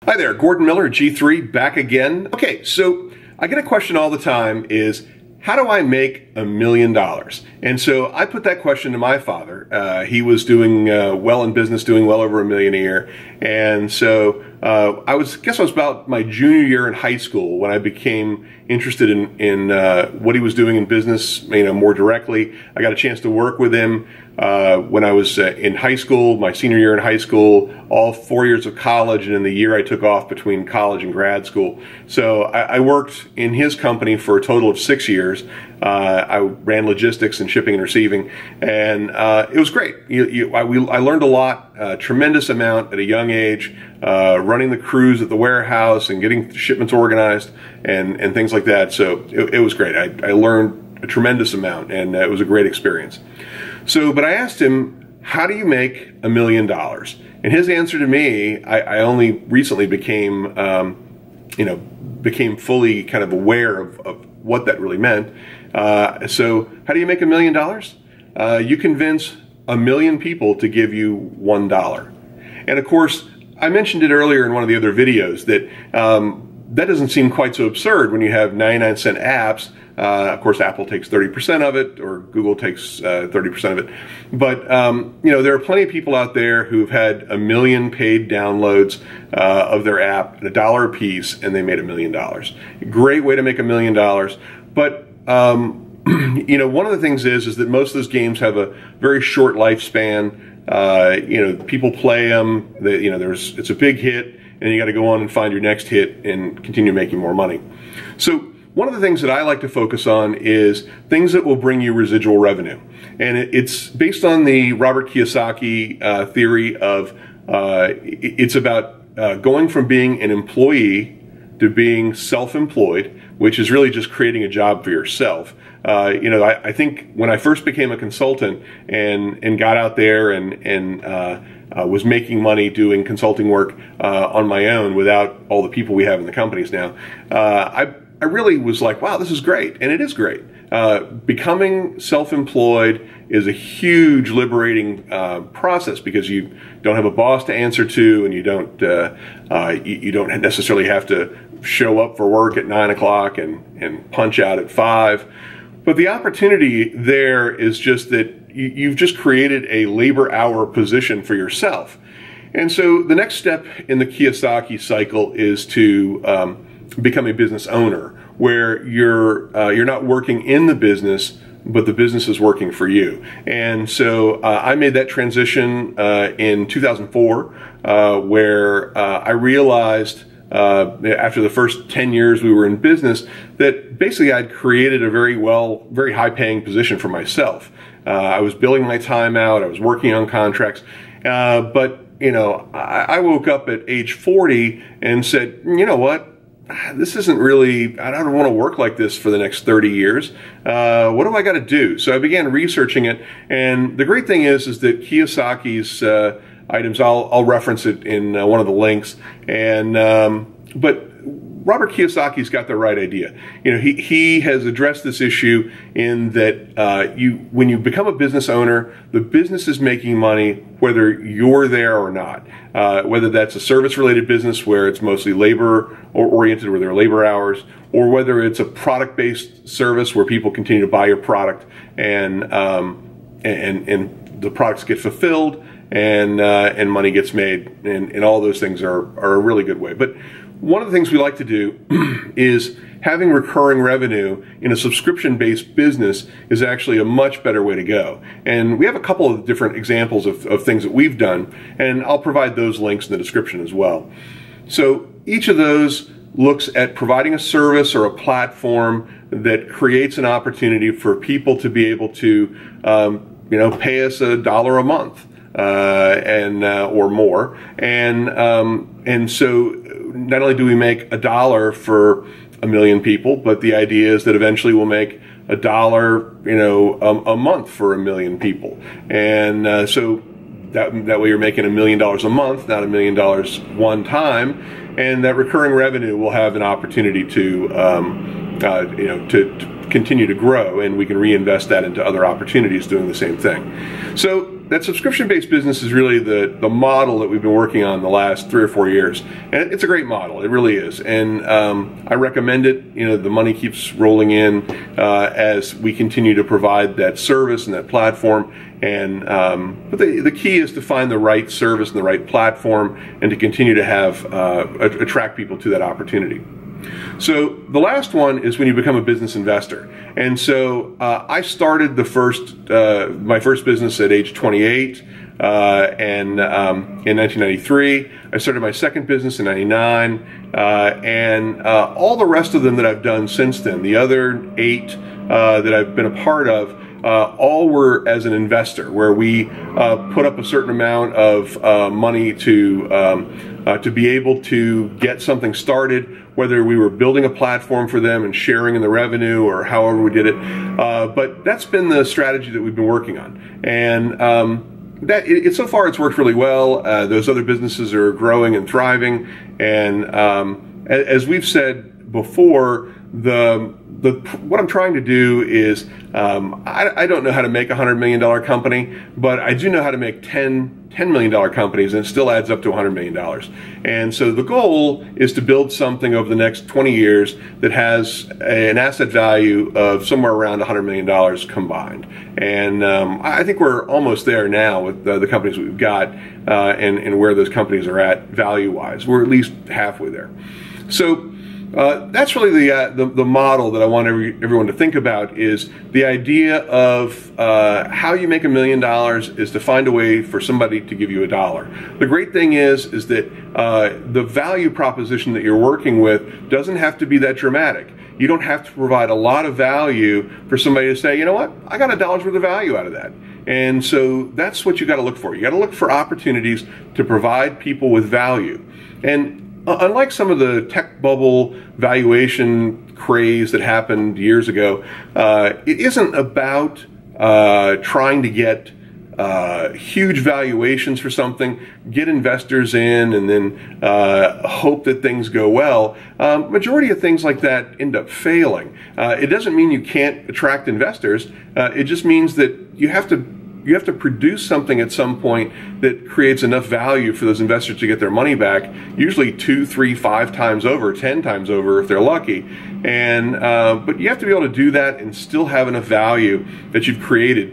Hi there, Gordon Miller, G3, back again. Okay, so I get a question all the time is, how do I make $1 million? And so I put that question to my father. He was doing well in business, doing well over $1 million a year. And so I was about my junior year in high school when I became interested in what he was doing in business, more directly. I got a chance to work with him when I was in high school, my senior year in high school, all 4 years of college, and in the year I took off between college and grad school. So I worked in his company for a total of 6 years. I ran logistics and shipping and receiving, and it was great. I learned a lot, a tremendous amount at a young age, running the crews at the warehouse and getting shipments organized and things like that. So it was great. I learned a tremendous amount, and it was a great experience. But I asked him, how do you make $1 million? And his answer to me, I only recently became fully kind of aware of what that really meant. So how do you make $1 million? You convince 1 million people to give you $1. And of course, I mentioned it earlier in one of the other videos that that doesn't seem quite so absurd when you have 99-cent apps. Of course, Apple takes 30% of it, or Google takes 30% of it. But there are plenty of people out there who've had 1 million paid downloads of their app at $1 a piece, and they made $1 million. Great way to make $1 million. But one of the things is that most of those games have a very short lifespan. People play them. It's a big hit, and you got to go on and find your next hit and continue making more money. So one of the things that I like to focus on is things that will bring you residual revenue. And it's based on the Robert Kiyosaki theory of it's about going from being an employee to being self-employed, which is really just creating a job for yourself. I think when I first became a consultant and got out there and was making money doing consulting work on my own without all the people we have in the companies now, I really was like, wow, this is great. And it is great. Becoming self-employed is a huge liberating process because you don't have a boss to answer to, and you don't necessarily have to show up for work at 9 o'clock and punch out at 5. But the opportunity there is just that you've just created a labor hour position for yourself. And so the next step in the Kiyosaki cycle is to become a business owner, where you're not working in the business, but the business is working for you. And so I made that transition in 2004, where I realized after the first 10 years we were in business that basically I'd created a very high-paying position for myself. I was billing my time out. I was working on contracts, but I woke up at age 40 and said, you know what? This isn't really, I don't want to work like this for the next 30 years. What do I got to do? So I began researching it. And the great thing is that Kiyosaki's items, I'll reference it in one of the links. But Robert Kiyosaki's got the right idea. He has addressed this issue in that when you become a business owner, the business is making money whether you're there or not. Whether that's a service-related business where it's mostly labor-oriented, where there are labor hours, or whether it's a product-based service where people continue to buy your product and the products get fulfilled and money gets made, and all those things are a really good way. But one of the things we like to do is having recurring revenue in a subscription-based business is actually a much better way to go. And we have a couple of different examples of things that we've done, and I'll provide those links in the description as well. So each of those looks at providing a service or a platform that creates an opportunity for people to be able to pay us $1 a month or more. And so not only do we make $1 for 1 million people, but the idea is that eventually we'll make $1, a month for 1 million people. And so that way you're making $1 million a month, not $1 million one time, and that recurring revenue will have an opportunity to continue to grow, and we can reinvest that into other opportunities doing the same thing. So that subscription-based business is really the model that we've been working on the last 3 or 4 years, and it's a great model. It really is, and I recommend it. You know, the money keeps rolling in as we continue to provide that service and that platform. And but the key is to find the right service and the right platform, and to continue to have attract people to that opportunity. So the last one is when you become a business investor. And so I started my first business at age 28, and in 1993. I started my second business in 99, and all the rest of them that I've done since then, the other 8 that I've been a part of, all were as an investor, where we put up a certain amount of money to be able to get something started, whether we were building a platform for them and sharing in the revenue or however we did it. But that's been the strategy that we've been working on. And so far it's worked really well. Those other businesses are growing and thriving. And as we've said before, what I'm trying to do is, I don't know how to make a $100 million company, but I do know how to make $10 million companies, and it still adds up to $100 million. And so the goal is to build something over the next 20 years that has an asset value of somewhere around $100 million combined. And I think we're almost there now with the companies we've got, and where those companies are at value-wise. We're at least halfway there. So that's really the model that I want everyone to think about, is the idea of how you make $1 million is to find a way for somebody to give you $1. The great thing is that the value proposition that you're working with doesn't have to be that dramatic. You don't have to provide a lot of value for somebody to say, you know what, I got $1 worth of value out of that. And so that's what you got to look for. You got to look for opportunities to provide people with value. And unlike some of the tech bubble valuation craze that happened years ago, it isn't about trying to get huge valuations for something, get investors in, and then hope that things go well. Majority of things like that end up failing. It doesn't mean you can't attract investors. It just means that you have to produce something at some point that creates enough value for those investors to get their money back, usually 2, 3, 5 times over, 10 times over if they're lucky. And but you have to be able to do that and still have enough value that you've created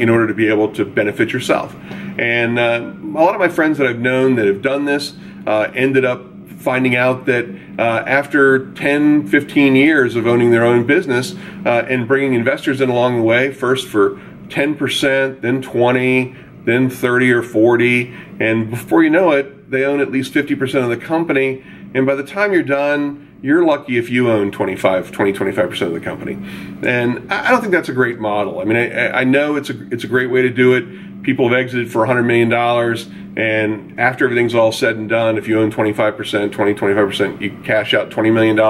in order to be able to benefit yourself. And a lot of my friends that I've known that have done this ended up finding out that after 10, 15 years of owning their own business and bringing investors in along the way, first for 10%, then 20, then 30 or 40, and before you know it, they own at least 50% of the company, and by the time you're done, you're lucky if you own 25% of the company. And I don't think that's a great model. I mean, I know it's a great way to do it. People have exited for $100 million, and after everything's all said and done, if you own 25%, you cash out $20 million.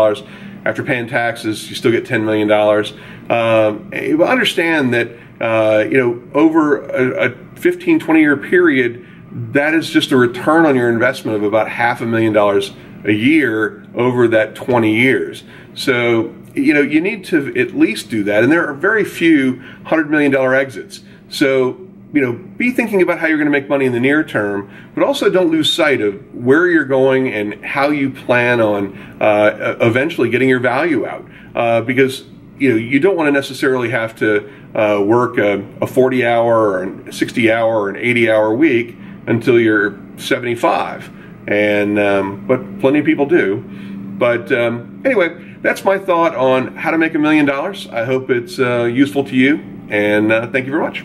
After paying taxes, you still get $10 million. But understand that over a 15, 20-year period, that is just a return on your investment of about $500,000 a year over that 20 years. So, you need to at least do that. And there are very few $100 million exits. So, be thinking about how you're going to make money in the near term, but also don't lose sight of where you're going and how you plan on eventually getting your value out. Because you don't want to necessarily have to work a 40-hour or a 60-hour or an 80-hour week until you're 75, and but plenty of people do. But anyway, that's my thought on how to make $1 million. I hope it's useful to you, and thank you very much.